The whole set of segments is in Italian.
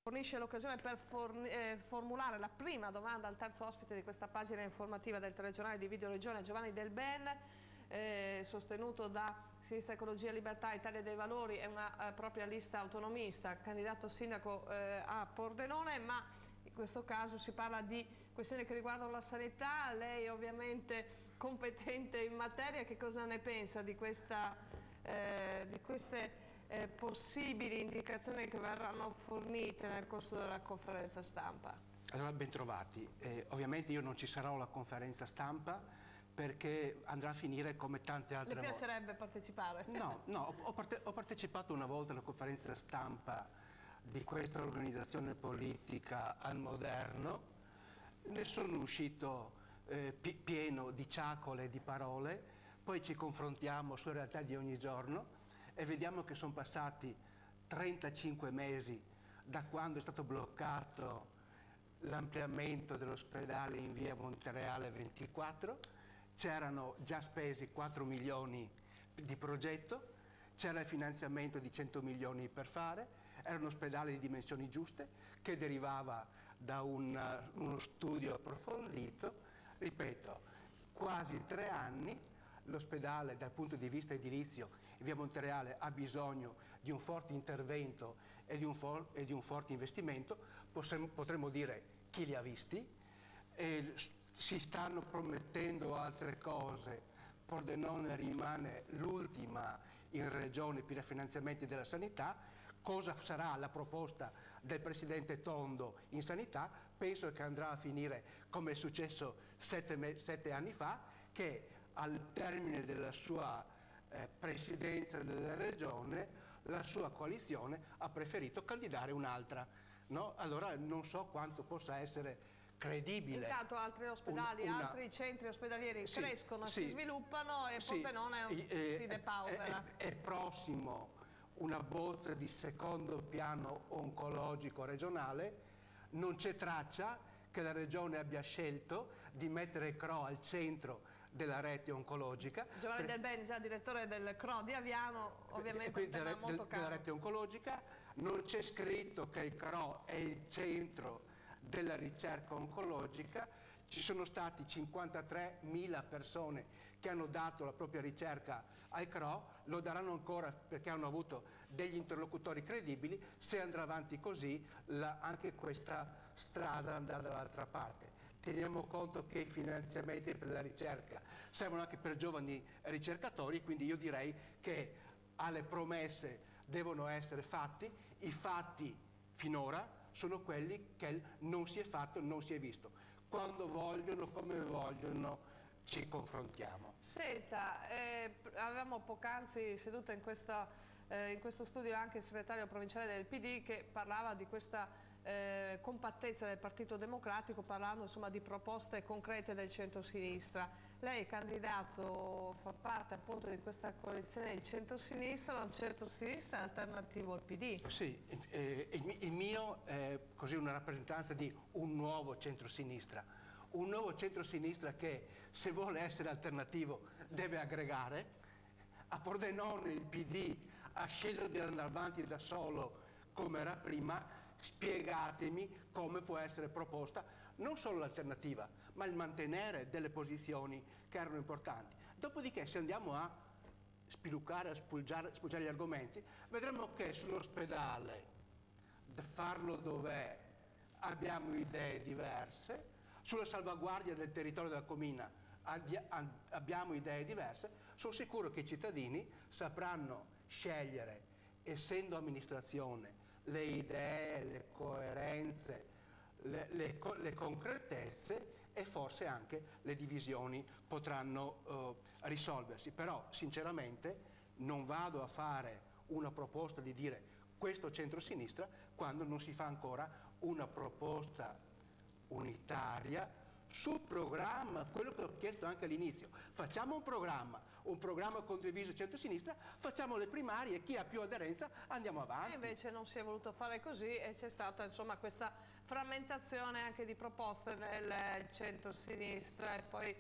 Fornisce l'occasione per formulare la prima domanda al terzo ospite di questa pagina informativa del telegiornale di Video Regione, Giovanni Del Ben, sostenuto da Sinistra Ecologia Libertà, Italia dei Valori e una propria lista autonomista, candidato sindaco a Pordenone, ma in questo caso si parla di questioni che riguardano la sanità. Lei ovviamente competente in materia, che cosa ne pensa di queste possibili indicazioni che verranno fornite nel corso della conferenza stampa? Allora, ben trovati. Ovviamente io non ci sarò alla conferenza stampa perché andrà a finire come tante altre volte. Le piacerebbe partecipare? No, ho partecipato una volta alla conferenza stampa di questa organizzazione politica al moderno, ne sono uscito pieno di ciacole e di parole, poi ci confrontiamo sulla realtà di ogni giorno e vediamo che sono passati 35 mesi da quando è stato bloccato l'ampliamento dell'ospedale in via Montereale 24, c'erano già spesi 4 milioni di progetto, c'era il finanziamento di 100 milioni per fare, era un ospedale di dimensioni giuste che derivava da uno studio approfondito. Ripeto, quasi 3 anni. L'ospedale dal punto di vista edilizio in via Montereale ha bisogno di un forte intervento e di un forte investimento, potremmo dire chi li ha visti, si stanno promettendo altre cose. Pordenone rimane l'ultima in regione per i finanziamenti della sanità. Cosa sarà la proposta del Presidente Tondo in sanità? Penso che andrà a finire come è successo 7 anni fa, che al termine della sua presidenza della regione la sua coalizione ha preferito candidare un'altra, no? Allora non so quanto possa essere credibile. Intanto altri ospedali, altri centri ospedalieri crescono, si sviluppano e Pordenone si depaupera. È prossimo una bozza di secondo piano oncologico regionale, non c'è traccia che la regione abbia scelto di mettere il CRO al centro della rete oncologica. Giovanni Del Ben, già direttore del CRO di Aviano, ovviamente un tema molto caro. Della rete oncologica non c'è scritto che il CRO è il centro della ricerca oncologica. Ci sono stati 53.000 persone che hanno dato la propria ricerca al CRO, lo daranno ancora perché hanno avuto degli interlocutori credibili. Se andrà avanti così, anche questa strada andrà dall'altra parte. Teniamo conto che i finanziamenti per la ricerca servono anche per giovani ricercatori, quindi io direi che alle promesse devono essere fatti. I fatti finora sono quelli che non si è fatto, non si è visto. Quando vogliono, come vogliono, ci confrontiamo. Senta, avevamo poc'anzi seduto in questo studio anche il segretario provinciale del PD che parlava di questa compattezza del Partito Democratico, parlando insomma di proposte concrete del centro-sinistra. Lei è candidato, fa parte appunto di questa coalizione del centro-sinistra, un centro-sinistra alternativo al PD. Sì, il mio è così una rappresentanza di un nuovo centro-sinistra, un nuovo centro-sinistra che, se vuole essere alternativo, deve aggregare. A Pordenone il PD ha scelto di andare avanti da solo come era prima. Spiegatemi come può essere proposta non solo l'alternativa, ma il mantenere delle posizioni che erano importanti. Dopodiché, se andiamo a spiluccare, a spulciare gli argomenti, vedremo che sull'ospedale, farlo dov'è, abbiamo idee diverse. Sulla salvaguardia del territorio della Comina abbiamo idee diverse. Sono sicuro che i cittadini sapranno scegliere, essendo amministrazione, le idee, le coerenze, le concretezze, e forse anche le divisioni potranno risolversi. Però sinceramente non vado a fare una proposta di dire questo centro-sinistra quando non si fa ancora una proposta unitaria sul programma, quello che ho chiesto anche all'inizio. Facciamo un programma condiviso centro-sinistra, facciamo le primarie e chi ha più aderenza andiamo avanti. E invece non si è voluto fare così e c'è stata insomma questa frammentazione anche di proposte nel centro-sinistra, e poi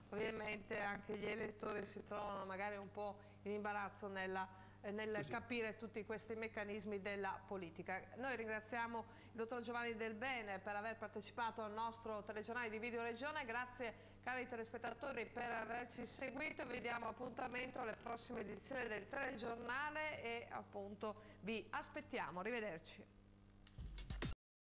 ovviamente anche gli elettori si trovano magari un po' in imbarazzo nella nel capire tutti questi meccanismi della politica. Noi ringraziamo il dottor Giovanni Del Bene per aver partecipato al nostro telegiornale di Video Regione. Grazie cari telespettatori per averci seguito, vi diamo appuntamento alle prossime edizioni del telegiornale e appunto vi aspettiamo. Arrivederci.